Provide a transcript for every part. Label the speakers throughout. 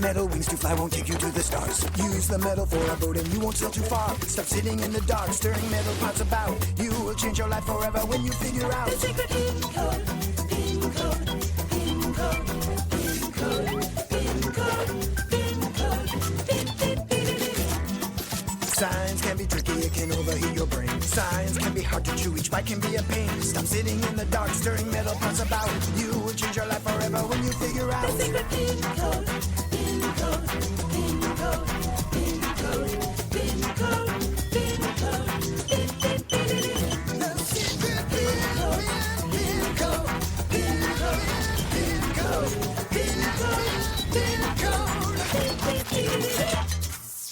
Speaker 1: Metal wings to fly won't take you to the stars. Use the metal for a boat and you won't sail too far. Stop sitting in the dark, stirring metal pots about. You will change your life forever when you figure out the secret PinCode, PinCode, PinCode, PinCode, PinCode, PinCode, PinCode. Science can be tricky, it can overheat your brain. Science can be hard to chew, each bite can be a pain. Stop sitting in the dark, stirring metal pots about. You will change your life forever when you figure out the secret PinCode, PinCode, PinCode, PinCode, PinCode, PinCode, PinCode. The secret PinCode, PinCode, PinCode, PinCode, PinCode,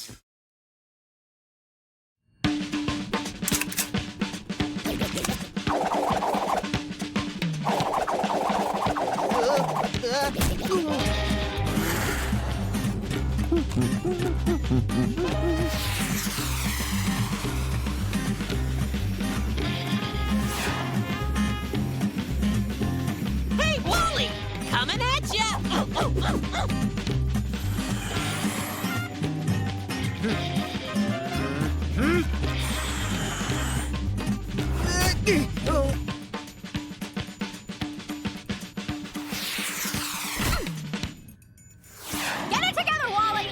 Speaker 1: PinCode.
Speaker 2: Hey, Wally! Coming at ya! Get it together, Wally!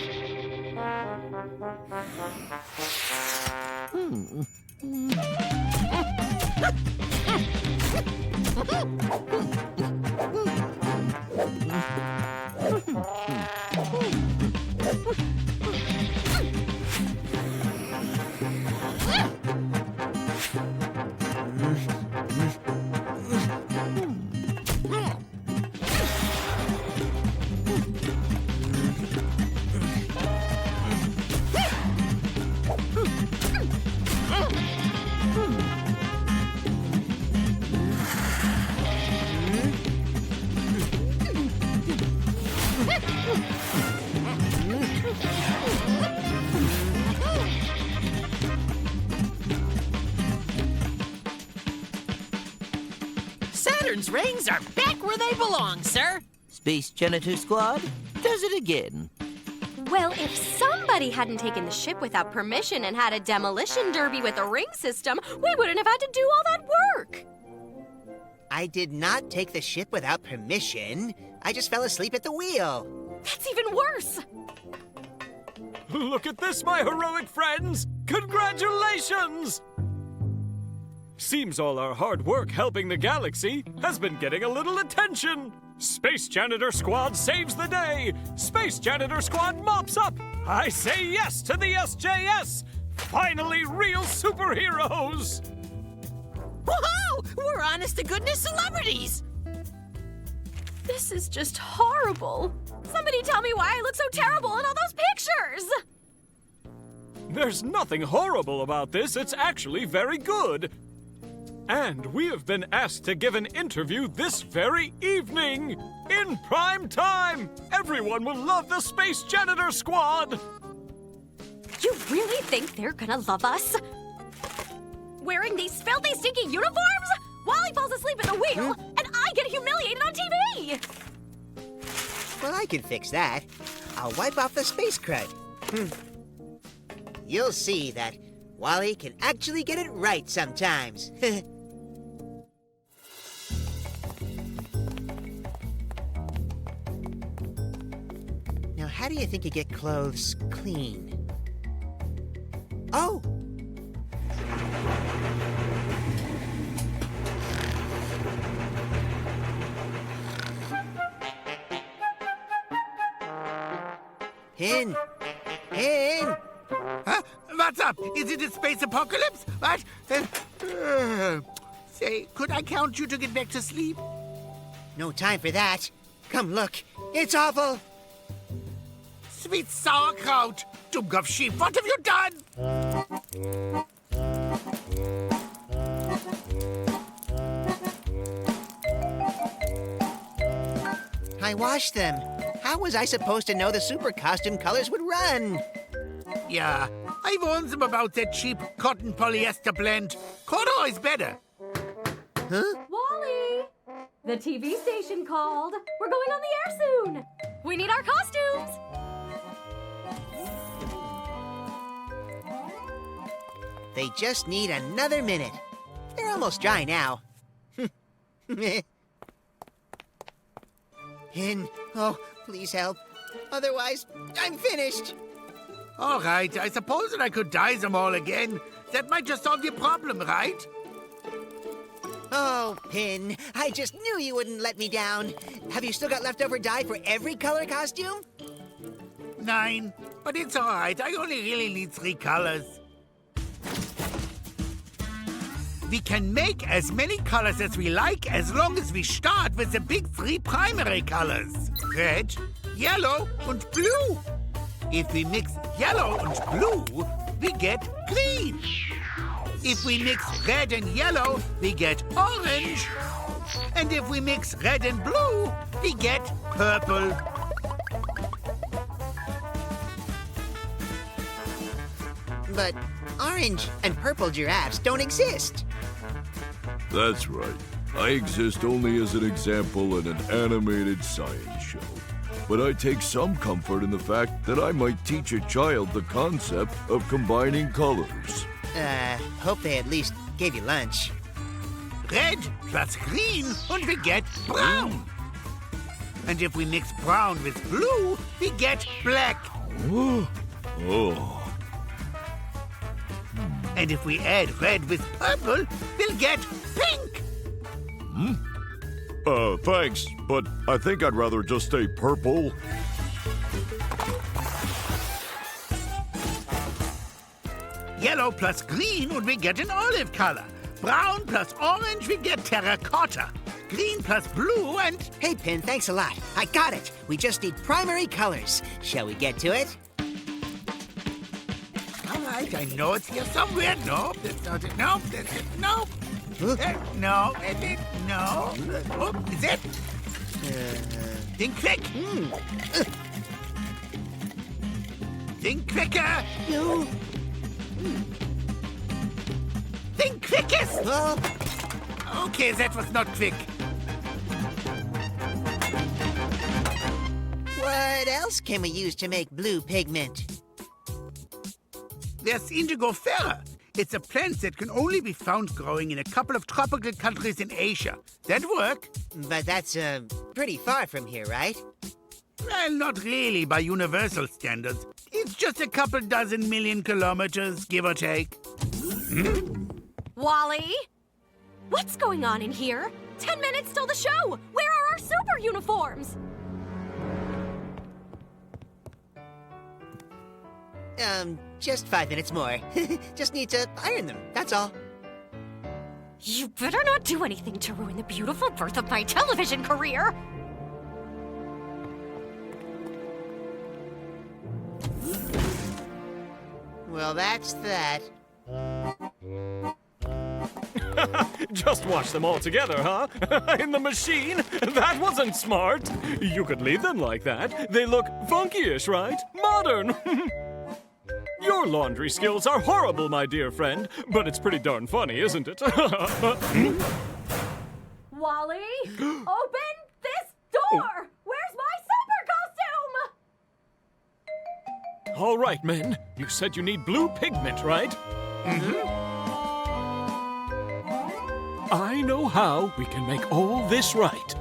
Speaker 2: Saturn's rings are back where they belong, sir.
Speaker 3: Space Janitor Squad does it again.
Speaker 4: Well, if somebody hadn't taken the ship without permission and had a demolition derby with a ring system, we wouldn't have had to do all that work.
Speaker 5: I did not take the ship without permission. I just fell asleep at the wheel.
Speaker 4: That's even worse.
Speaker 6: Look at this, my heroic friends! Congratulations! Seems all our hard work helping the galaxy has been getting a little attention. Space Janitor Squad saves the day. Space Janitor Squad mops up. I say yes to the SJS. Finally, real superheroes.
Speaker 2: Woohoo! We're honest-to-goodness celebrities!
Speaker 4: This is just horrible. Somebody tell me why I look so terrible in all those pictures.
Speaker 6: There's nothing horrible about this. It's actually very good. And we have been asked to give an interview this very evening, in prime time. Everyone will love the Space Janitor Squad.
Speaker 4: You really think they're gonna love us? Wearing these filthy, stinky uniforms? Wally falls asleep at the wheel, and I get humiliated on TV!
Speaker 5: Well, I can fix that. I'll wipe off the space crud. You'll see that Wally can actually get it right sometimes. Now, how do you think you get clothes clean? Oh! Hin! Hin!
Speaker 7: Huh? What's up? Is it a space apocalypse? What? Say, could I count you to get back to sleep?
Speaker 5: No time for that. Come look. It's awful.
Speaker 7: Sweet sauerkraut! Dummkopf sheep, what have you done?
Speaker 5: I washed them. How was I supposed to know the super costume colors would run?
Speaker 7: Yeah, I warned them about that cheap cotton polyester blend. Corduroy's better.
Speaker 5: Huh?
Speaker 4: Wally! The TV station called. We're going on the air soon. We need our costumes.
Speaker 5: They just need another minute. They're almost dry now. Pin, oh, please help. Otherwise, I'm finished.
Speaker 7: All right, I suppose that I could dye them all again. That might just solve your problem, right?
Speaker 5: Oh, Pin, I just knew you wouldn't let me down. Have you still got leftover dye for every color costume?
Speaker 7: 9, but it's all right. I only really need 3 colors. We can make as many colors as we like as long as we start with the big 3 primary colors. Red, yellow, and blue. If we mix yellow and blue, we get green. If we mix red and yellow, we get orange. And if we mix red and blue, we get purple.
Speaker 5: But orange and purple giraffes don't exist.
Speaker 8: That's right. I exist only as an example in an animated science show. But I take some comfort in the fact that I might teach a child the concept of combining colors.
Speaker 5: Hope they at least gave you lunch.
Speaker 7: Red plus green, and we get brown. And if we mix brown with blue, we get black.
Speaker 8: Oh.
Speaker 7: And if we add red with purple, we'll get pink.
Speaker 8: Thanks, but I think I'd rather just stay purple.
Speaker 7: Yellow plus green, and we get an olive color. Brown plus orange, we get terracotta. Green plus blue, and...
Speaker 5: Hey, Pin, thanks a lot. I got it. We just need primary colors. Shall we get to it?
Speaker 7: All right, I know it's here somewhere. No, that's not it. No, that's it. No. No, that's it. No. Oh, is it? Think quick. Think quicker.
Speaker 5: No.
Speaker 7: Think quickest.
Speaker 5: Oh.
Speaker 7: Okay, that was not quick.
Speaker 5: What else can we use to make blue pigment?
Speaker 7: There's indigo ferra. It's a plant that can only be found growing in a couple of tropical countries in Asia. That work?
Speaker 5: But that's, pretty far from here, right?
Speaker 7: Well, not really by universal standards. It's just a couple dozen million kilometers, give or take.
Speaker 4: Wally? What's going on in here? 10 minutes till the show! Where are our super uniforms?
Speaker 5: Just 5 minutes more. Just need to iron them, that's all.
Speaker 4: You better not do anything to ruin the beautiful birth of my television career!
Speaker 5: Well, that's that.
Speaker 6: Just watch them all together, huh? In the machine? That wasn't smart. You could leave them like that. They look funky-ish, right? Modern. Your laundry skills are horrible, my dear friend, but it's pretty darn funny, isn't it?
Speaker 4: Wally, open this door! Where's my super costume?
Speaker 6: All right, men. You said you need blue pigment, right? I know how we can make all this right.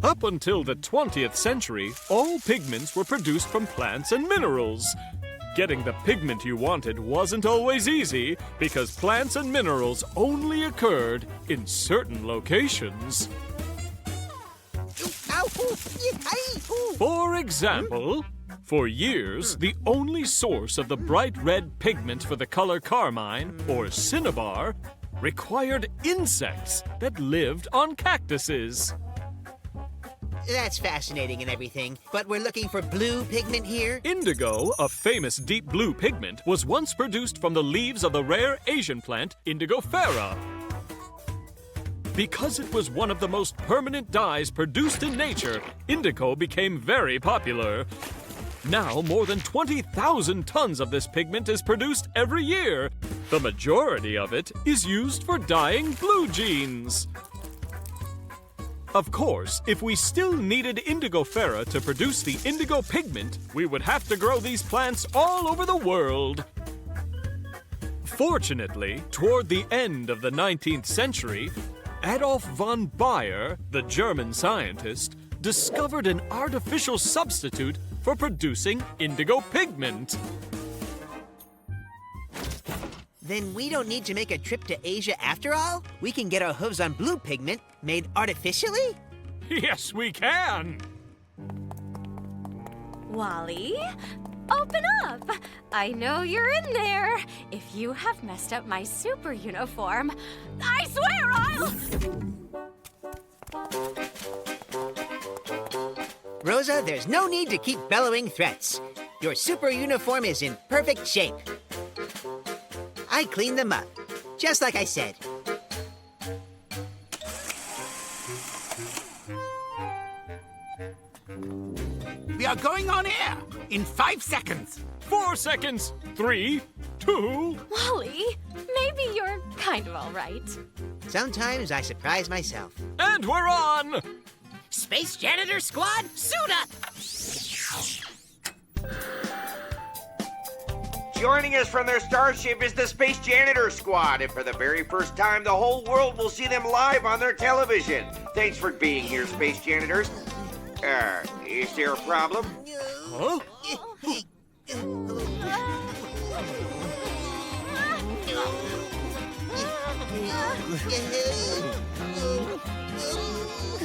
Speaker 6: Up until the 20th century, all pigments were produced from plants and minerals. Getting the pigment you wanted wasn't always easy because plants and minerals only occurred in certain locations. For example, for years, the only source of the bright red pigment for the color carmine, or cinnabar, required insects that lived on cactuses.
Speaker 5: That's fascinating and everything, but we're looking for blue pigment here?
Speaker 6: Indigo, a famous deep blue pigment, was once produced from the leaves of the rare Asian plant Indigo ferra. Because it was one of the most permanent dyes produced in nature, indigo became very popular. Now, more than 20,000 tons of this pigment is produced every year. The majority of it is used for dyeing blue jeans. Of course, if we still needed indigofera to produce the indigo pigment, we would have to grow these plants all over the world. Fortunately, toward the end of the 19th century, Adolf von Bayer, the German scientist, discovered an artificial substitute for producing indigo pigment.
Speaker 5: Then we don't need to make a trip to Asia after all? We can get our hooves on blue pigment made artificially?
Speaker 6: Yes, we can!
Speaker 4: Wally, open up. I know you're in there. If you have messed up my super uniform, I swear I'll...
Speaker 5: Rosa, there's no need to keep bellowing threats. Your super uniform is in perfect shape. I cleaned them up, just like I said.
Speaker 7: We are going on air in 5 seconds.
Speaker 6: 4 seconds. 3, 2...
Speaker 4: Wally, maybe you're kind of all right.
Speaker 5: Sometimes I surprise myself.
Speaker 6: And we're on!
Speaker 2: Space Janitor Squad, suit up!
Speaker 9: Joining us from their starship is the Space Janitor Squad, and for the very first time, the whole world will see them live on their television. Thanks for being here, Space Janitors. Is there a problem?
Speaker 6: Huh?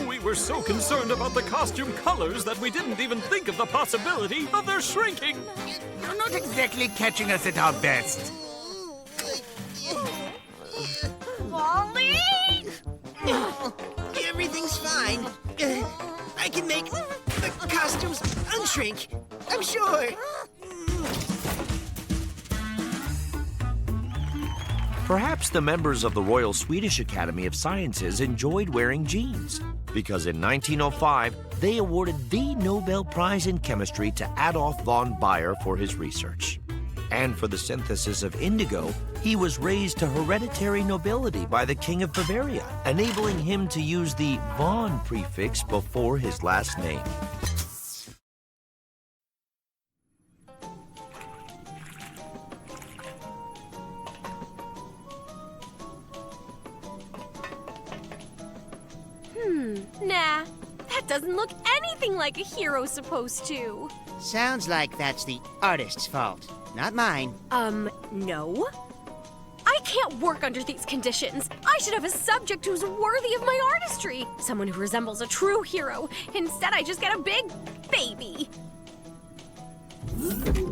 Speaker 6: We were so concerned about the costume colors that we didn't even think of the possibility of their shrinking.
Speaker 7: You're not exactly catching us at our best.
Speaker 4: Wally!
Speaker 5: Everything's fine. I can make the costumes unshrink, I'm sure.
Speaker 3: Perhaps the members of the Royal Swedish Academy of Sciences enjoyed wearing jeans, because in 1905, they awarded the Nobel Prize in Chemistry to Adolf von Bayer for his research. And for the synthesis of indigo, he was raised to hereditary nobility by the King of Bavaria, enabling him to use the von prefix before his last name.
Speaker 4: Nah, that doesn't look anything like a hero's supposed to.
Speaker 5: Sounds like that's the artist's fault, not mine.
Speaker 4: No. I can't work under these conditions. I should have a subject who's worthy of my artistry. Someone who resembles a true hero. Instead, I just get a big baby.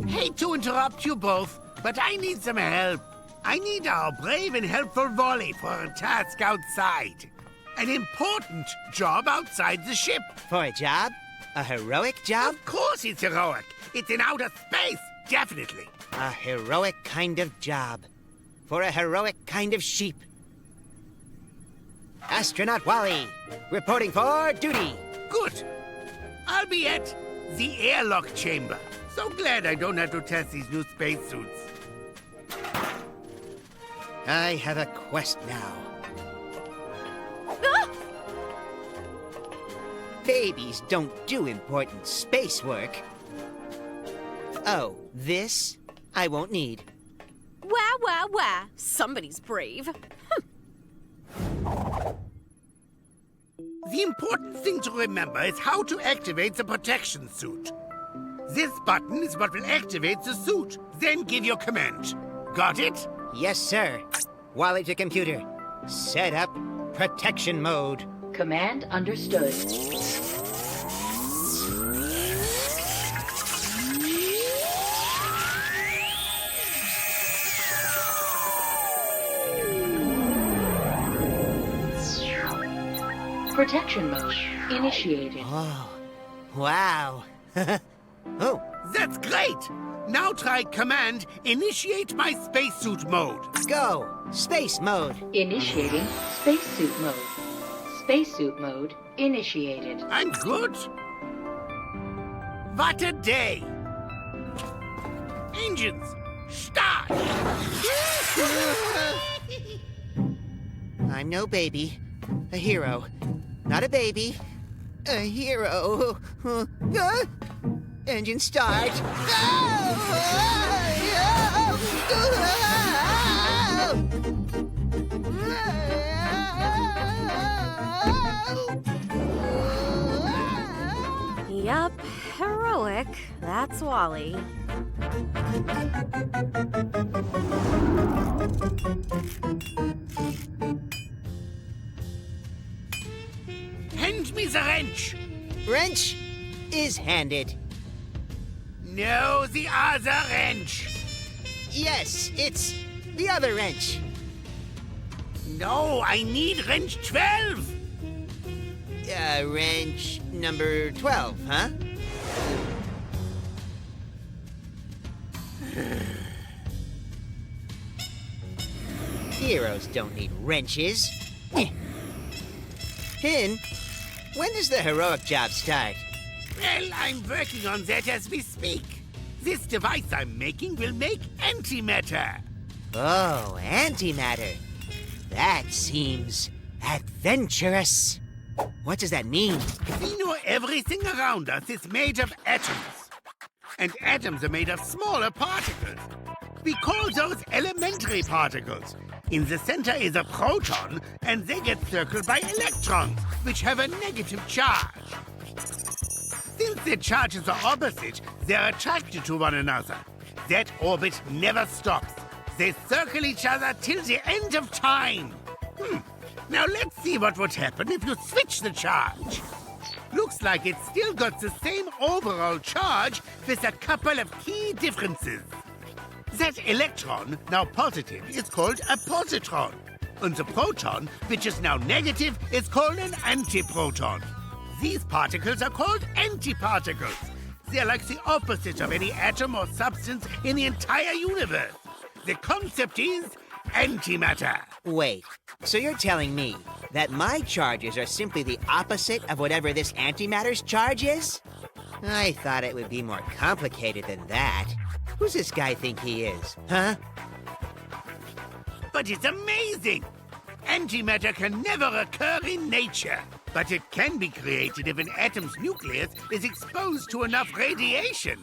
Speaker 7: Hate to interrupt you both, but I need some help. I need our brave and helpful Wally for a task outside. An important job outside the ship.
Speaker 5: For a job? A heroic job?
Speaker 7: Of course it's heroic. It's in outer space, definitely.
Speaker 5: A heroic kind of job. For a heroic kind of sheep. Astronaut Wally, reporting for duty.
Speaker 7: Good. I'll be at the airlock chamber. So glad I don't have to test these new spacesuits.
Speaker 5: I have a quest now.
Speaker 4: Ah!
Speaker 5: Babies don't do important space work. Oh, this I won't need.
Speaker 4: Wah, wah, wah. Somebody's brave.
Speaker 7: The important thing to remember is how to activate the protection suit. This button is what will activate the suit. Then give your command. Got it?
Speaker 5: Yes, sir. Wally to computer. Set up protection mode.
Speaker 10: Command understood. Protection mode initiated.
Speaker 5: Oh, wow. Oh,
Speaker 7: That's great! Now try command initiate my spacesuit mode.
Speaker 5: go. Space mode.
Speaker 10: Initiating spacesuit mode. Spacesuit mode initiated.
Speaker 7: I'm good. What a day! Engines, start!
Speaker 5: I'm no baby. A hero. not a baby. A hero. Engine start.
Speaker 4: Yup, heroic. That's Wally.
Speaker 7: Hand me the wrench.
Speaker 5: Wrench is handed.
Speaker 7: No, the other wrench.
Speaker 5: Yes, it's the other wrench.
Speaker 7: No, I need wrench 12.
Speaker 5: Wrench number 12, huh? Heroes don't need wrenches. Pin, when does the heroic job start?
Speaker 7: Well, I'm working on that as we speak. This device I'm making will make antimatter.
Speaker 5: Oh, antimatter. That seems adventurous. What does that mean?
Speaker 7: We know everything around us is made of atoms. And atoms are made of smaller particles. We call those elementary particles. In the center is a proton, and they get circled by electrons, which have a negative charge. Since their charges are opposite, they're attracted to one another. That orbit never stops. They circle each other till the end of time. Now let's see what would happen if you switch the charge. Looks like it's still got the same overall charge with a couple of key differences. That electron, now positive, is called a positron. And the proton, which is now negative, is called an antiproton. These particles are called antiparticles. They're like the opposite of any atom or substance in the entire universe. The concept is antimatter.
Speaker 5: Wait, so you're telling me that my charges are simply the opposite of whatever this antimatter's charge is? I thought it would be more complicated than that. Who's this guy think he is, huh?
Speaker 7: But it's amazing! Antimatter can never occur in nature, but it can be created if an atom's nucleus is exposed to enough radiation.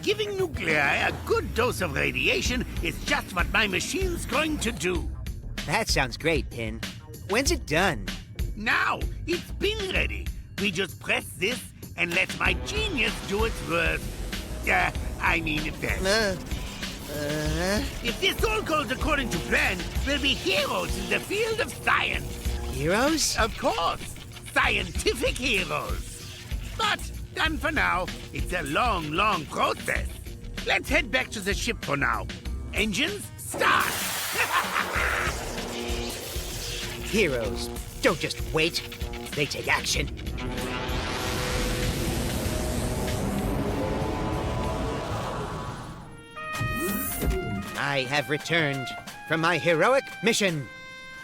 Speaker 7: Giving nuclei a good dose of radiation is just what my machine's going to do.
Speaker 5: That sounds great, Pin. When's it done?
Speaker 7: Now, it's been ready. We just press this and let my genius do its work. Best. If this all goes according to plan, we'll be heroes in the field of science.
Speaker 5: Heroes?
Speaker 7: Of course. Scientific heroes. But done for now. It's a long, long process. Let's head back to the ship for now. Engines, start!
Speaker 5: Heroes don't just wait. They take action. I have returned from my heroic mission.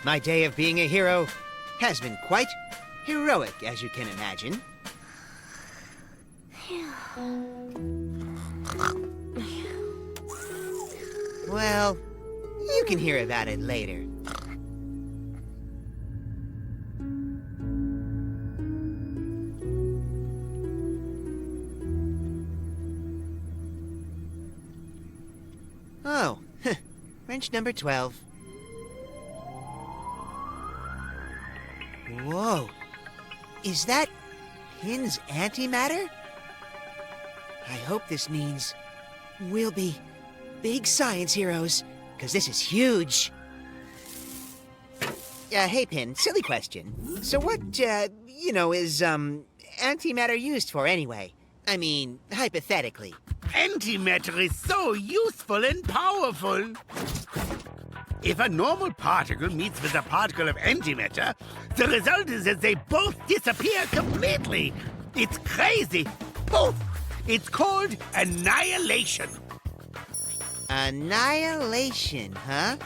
Speaker 5: My day of being a hero has been quite heroic, as you can imagine. Well, you can hear about it later. Oh, wrench number 12. Whoa. Is that Pin's antimatter? I hope this means we'll be big science heroes, because this is huge. Hey, Pin, silly question. So what, is, antimatter used for anyway? I mean, hypothetically.
Speaker 7: Antimatter is so useful and powerful. If a normal particle meets with a particle of antimatter, the result is that they both disappear completely. It's crazy. Poof! It's called annihilation.
Speaker 5: Annihilation, huh?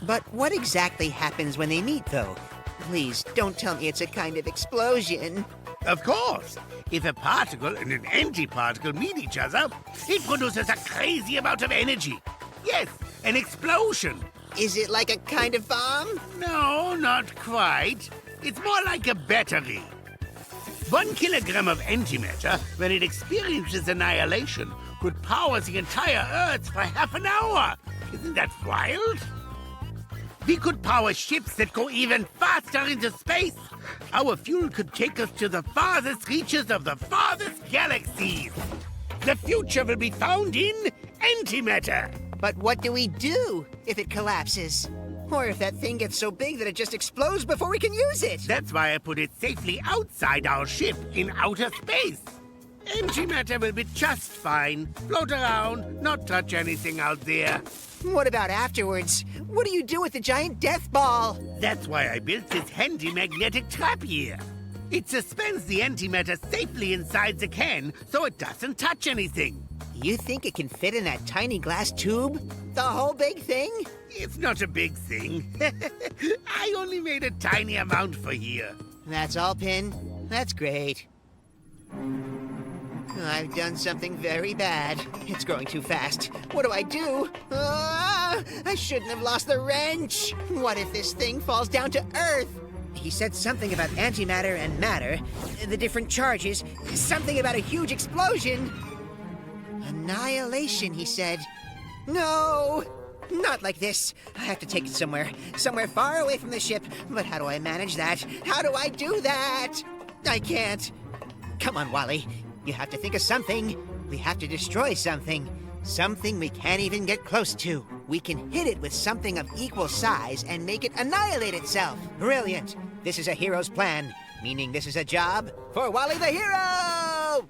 Speaker 5: But what exactly happens when they meet, though? Please, don't tell me it's a kind of explosion.
Speaker 7: Of course. If a particle and an antiparticle meet each other, it produces a crazy amount of energy. Yes, an explosion.
Speaker 5: Is it like a kind of bomb?
Speaker 7: No, not quite. It's more like a battery. 1 kilogram of antimatter, when it experiences annihilation, could power the entire Earth for half an hour. Isn't that wild? We could power ships that go even faster into space. Our fuel could take us to the farthest reaches of the farthest galaxies. The future will be found in antimatter.
Speaker 5: But what do we do if it collapses? Or if that thing gets so big that it just explodes before we can use it?
Speaker 7: That's why I put it safely outside our ship in outer space. Antimatter will be just fine. Float around, not touch anything out there.
Speaker 5: What about afterwards? What do you do with the giant death ball?
Speaker 7: That's why I built this handy magnetic trap here. It suspends the antimatter safely inside the can so it doesn't touch anything.
Speaker 5: You think it can fit in that tiny glass tube? The whole big thing?
Speaker 7: It's not a big thing. I only made a tiny amount for here.
Speaker 5: That's all, Pin. That's great. I've done something very bad. It's growing too fast. What do I do? I shouldn't have lost the wrench. What if this thing falls down to Earth? He said something about antimatter and matter, the different charges, something about a huge explosion. Annihilation, he said. No, not like this. I have to take it somewhere far away from the ship. But how do I manage that? How do I do that? I can't. Come on, Wally. You have to think of something. We have to destroy something. Something we can't even get close to. We can hit it with something of equal size and make it annihilate itself. Brilliant. This is a hero's plan, meaning this is a job for Wally the hero!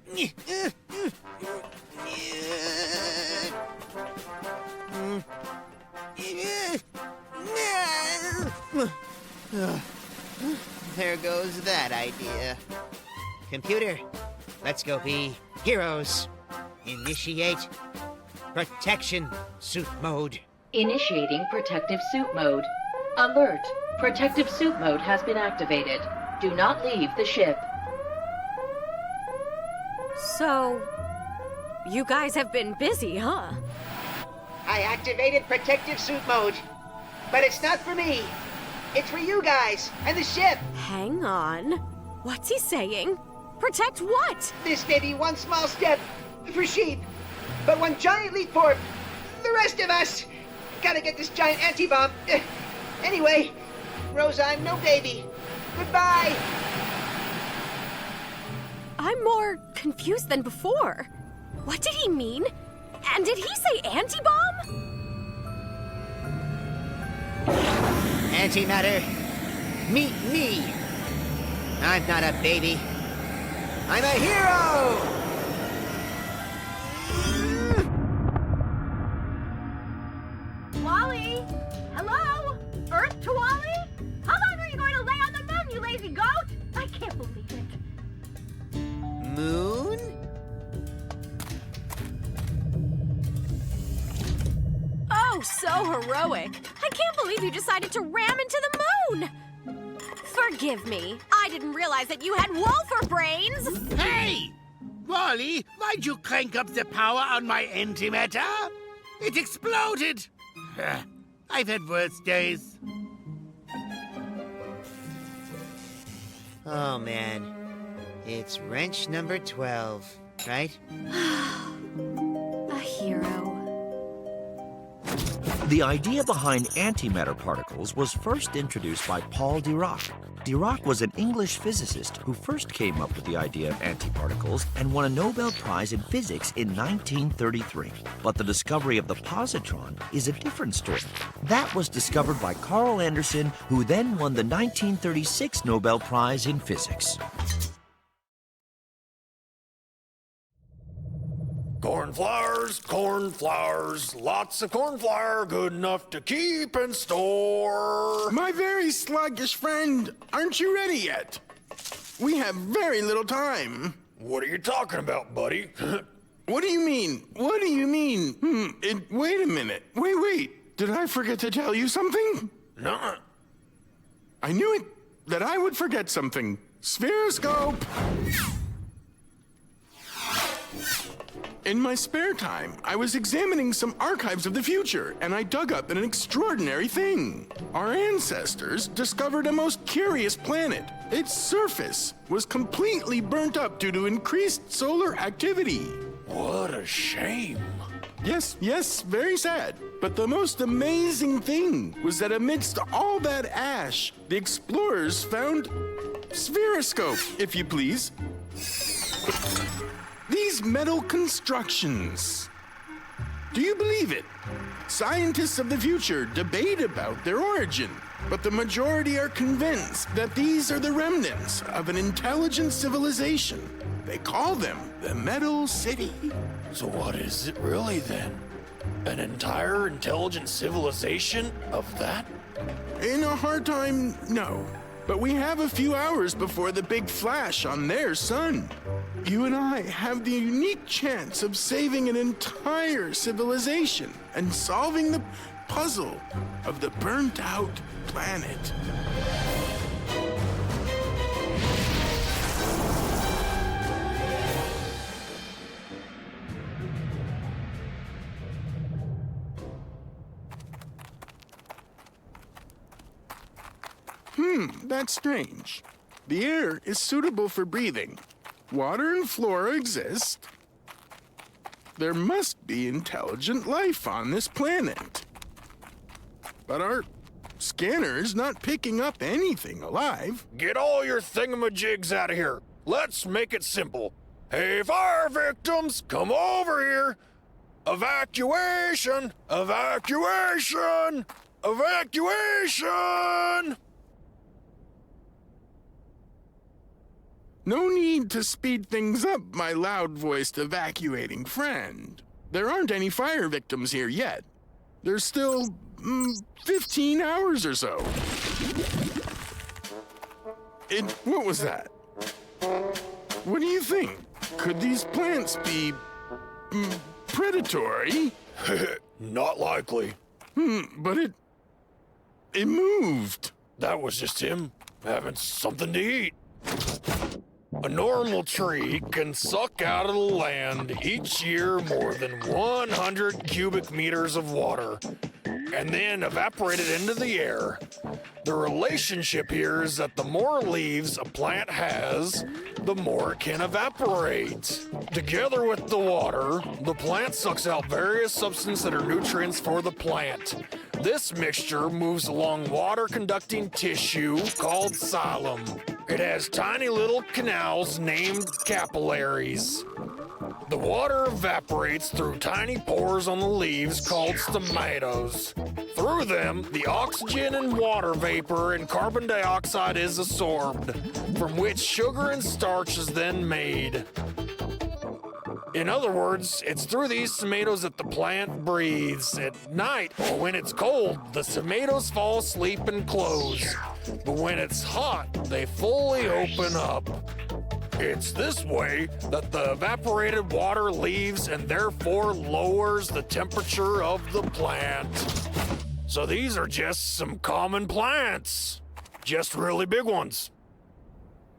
Speaker 5: There goes that idea. Computer, let's go be heroes. Initiate protection suit mode.
Speaker 10: Initiating protective suit mode. Alert! Protective suit mode has been activated. Do not leave the ship.
Speaker 4: So, you guys have been busy, huh?
Speaker 5: I activated protective suit mode, but it's not for me. It's for you guys and the ship.
Speaker 4: Hang on. What's he saying? Protect what?
Speaker 5: This may be one small step for sheep, but one giant leap for the rest of us. Gotta get this giant anti-bomb. Anyway, Rosa, I'm no baby. Goodbye.
Speaker 4: I'm more confused than before. What did he mean? And did he say anti-bomb?
Speaker 5: Antimatter, meet me. I'm not a baby. I'm a hero!
Speaker 11: Wally? Hello? Earth to Wally? How long are you going to lay on the moon, you lazy goat? I can't believe it.
Speaker 5: Moon?
Speaker 4: Oh, so heroic. I can't believe you decided to ram into the moon. Forgive me. I didn't realize that you had wolfer brains.
Speaker 7: Hey! Wally, why'd you crank up the power on my antimatter? It exploded. I've had worse days.
Speaker 5: Oh, man. It's wrench number 12, right?
Speaker 4: A hero.
Speaker 3: The idea behind antimatter particles was first introduced by Paul Dirac. Dirac was an English physicist who first came up with the idea of antiparticles and won a Nobel Prize in Physics in 1933. But the discovery of the positron is a different story. That was discovered by Carl Anderson, who then won the 1936 Nobel Prize in Physics.
Speaker 12: Cornflowers, lots of cornflower, good enough to keep and store.
Speaker 13: My very sluggish friend, aren't you ready yet? We have very little time.
Speaker 12: What are you talking about, buddy?
Speaker 13: What do you mean? What do you mean? Wait a minute. Wait. Did I forget to tell you something?
Speaker 12: No.
Speaker 13: I knew it, that I would forget something. Spheroscope! In my spare time, I was examining some archives of the future, and I dug up an extraordinary thing. Our ancestors discovered a most curious planet. Its surface was completely burnt up due to increased solar activity.
Speaker 12: What a shame.
Speaker 13: Yes, very sad. But the most amazing thing was that amidst all that ash, the explorers found spheroscope, if you please. These metal constructions. Do you believe it? Scientists of the future debate about their origin, but the majority are convinced that these are the remnants of an intelligent civilization. They call them the Metal City.
Speaker 12: So what is it really then? An entire intelligent civilization of that?
Speaker 13: In a hard time, no. But we have a few hours before the big flash on their sun. You and I have the unique chance of saving an entire civilization and solving the puzzle of the burnt-out planet. That's strange. The air is suitable for breathing. Water and flora exist. There must be intelligent life on this planet. But our scanner's not picking up anything alive.
Speaker 12: Get all your thingamajigs out of here. Let's make it simple. Hey, fire victims, come over here. Evacuation! Evacuation! Evacuation!
Speaker 13: No need to speed things up, my loud-voiced evacuating friend. There aren't any fire victims here yet. There's still 15 hours or so. What was that? What do you think? Could these plants be predatory?
Speaker 12: Not likely.
Speaker 13: But it moved.
Speaker 12: That was just him having something to eat. A normal tree can suck out of the land each year more than 100 cubic meters of water and then evaporate it into the air. The relationship here is that the more leaves a plant has, the more it can evaporate. Together with the water, the plant sucks out various substances that are nutrients for the plant. This mixture moves along water-conducting tissue called xylem. It has tiny little canals named capillaries. The water evaporates through tiny pores on the leaves called stomatos. Through them, the oxygen and water vapor and carbon dioxide is absorbed, from which sugar and starch is then made. In other words, it's through these tomatoes that the plant breathes. At night, or when it's cold, the tomatoes fall asleep and close. But when it's hot, they fully open up. It's this way that the evaporated water leaves and therefore lowers the temperature of the plant. So these are just some common plants. Just really big ones.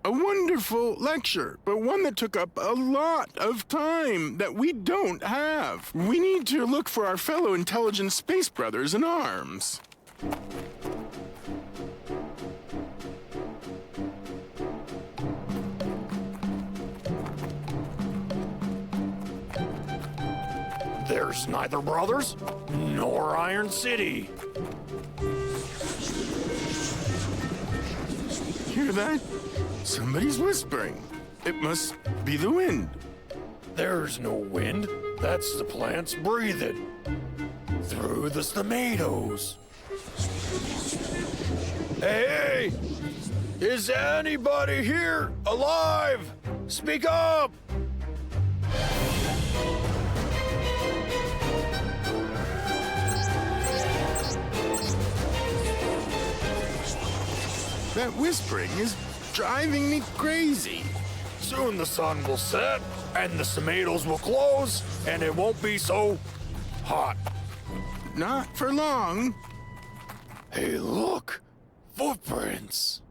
Speaker 13: A wonderful lecture, but one that took up a lot of time that we don't have. We need to look for our fellow intelligent space brothers in arms.
Speaker 12: There's neither brothers nor Iron City.
Speaker 13: Hear that? Somebody's whispering. It must be the wind.
Speaker 12: There's no wind. That's the plants breathing through the tomatoes. Hey! Is anybody here alive? Speak up!
Speaker 13: That whispering is driving me crazy.
Speaker 12: Soon the sun will set, and the tomatoes will close, and it won't be so hot.
Speaker 13: Not for long.
Speaker 12: Hey, look! Footprints!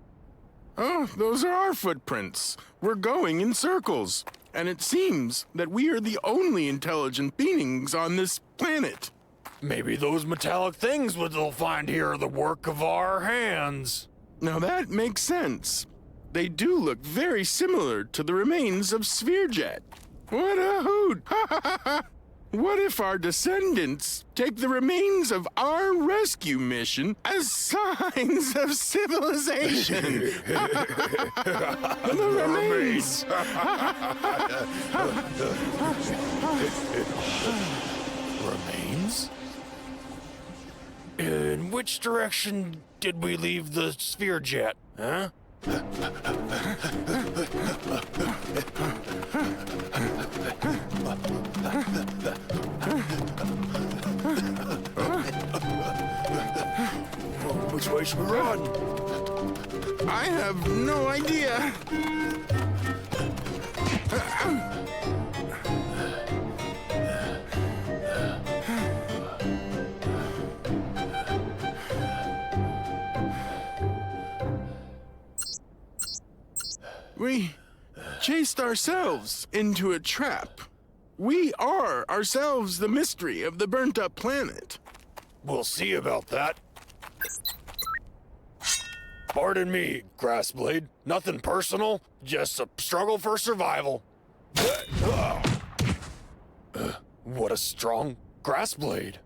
Speaker 13: Oh, those are our footprints. We're going in circles. and it seems that we are the only intelligent beings on this planet.
Speaker 12: Maybe those metallic things they'll find here are the work of our hands.
Speaker 13: Now that makes sense. They do look very similar to the remains of Spherejet. What a hoot! Ha ha ha ha! What if our descendants take the remains of our rescue mission as signs of civilization? The remains!
Speaker 12: Remains? In which direction did we leave the sphere jet, huh? Which way should we run?
Speaker 13: I have no idea. We chased ourselves into a trap. We are ourselves the mystery of the burnt-up planet.
Speaker 12: We'll see about that. Pardon me, Grassblade. Nothing personal, just a struggle for survival. What a strong Grassblade.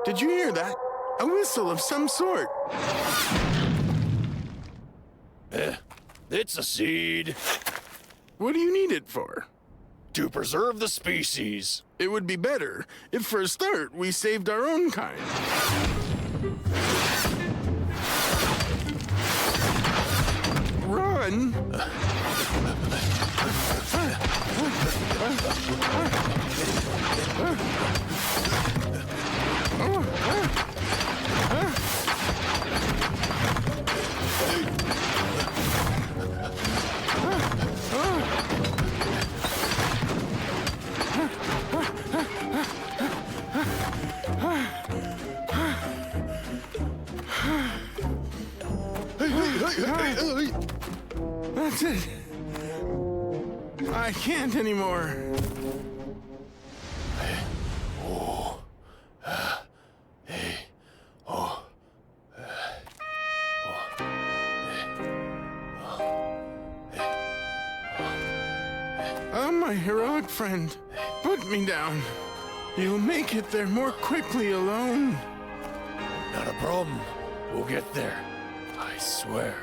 Speaker 13: Did you hear that? A whistle of some sort.
Speaker 12: It's a seed.
Speaker 13: What do you need it for?
Speaker 12: To preserve the species.
Speaker 13: It would be better if, for a start, we saved our own kind. Run! That's it. I can't anymore. Oh, my heroic friend, put me down. You'll make it there more quickly alone.
Speaker 12: Not a problem. We'll get there. I swear.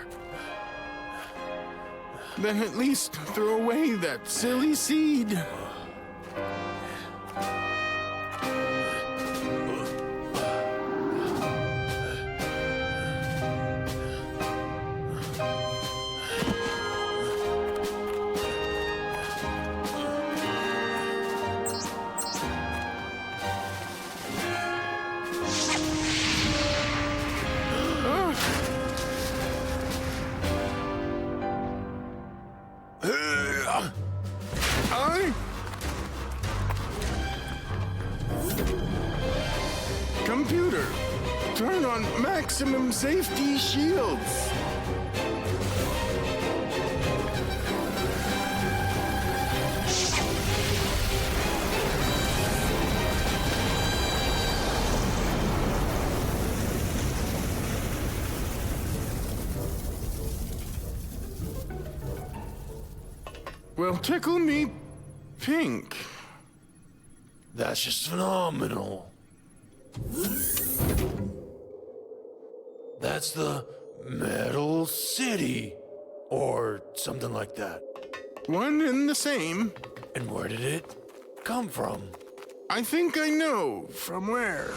Speaker 13: Then at least throw away that silly seed. Computer, turn on maximum safety shields. Well, tickle me pink.
Speaker 12: That's just phenomenal. That's the Metal City, or something like that.
Speaker 13: One and the same.
Speaker 12: And where did it come from?
Speaker 13: I think I know from where.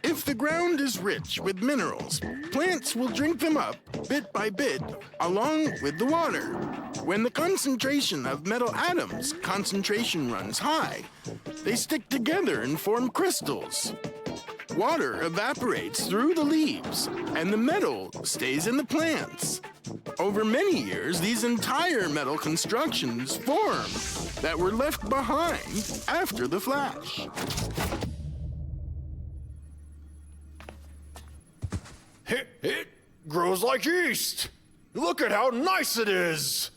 Speaker 13: If the ground is rich with minerals, plants will drink them up, bit by bit, along with the water. When the concentration of metal atoms concentration runs high, they stick together and form crystals. Water evaporates through the leaves, and the metal stays in the plants. Over many years, these entire metal constructions form that were left behind after the flash.
Speaker 12: It grows like yeast. Look at how nice it is.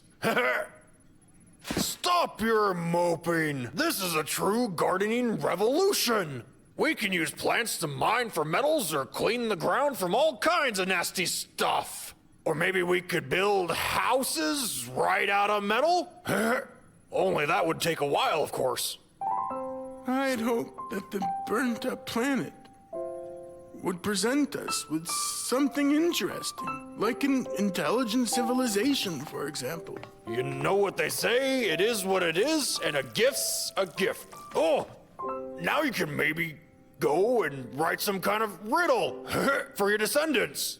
Speaker 12: Stop your moping. This is a true gardening revolution. We can use plants to mine for metals or clean the ground from all kinds of nasty stuff. Or maybe we could build houses right out of metal? Only that would take a while, of course.
Speaker 13: I'd hoped that the burnt-up planet would present us with something interesting, like an intelligent civilization, for example.
Speaker 12: You know what they say, it is what it is, and a gift's a gift. Oh, now you can maybe go and write some kind of riddle for your descendants.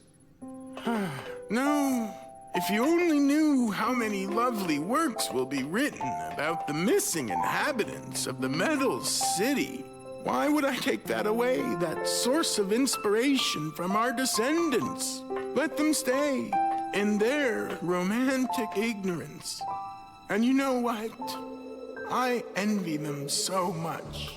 Speaker 13: No, if you only knew how many lovely works will be written about the missing inhabitants of the Metal City. Why would I take that away, that source of inspiration from our descendants? Let them stay in their romantic ignorance. And you know what? I envy them so much.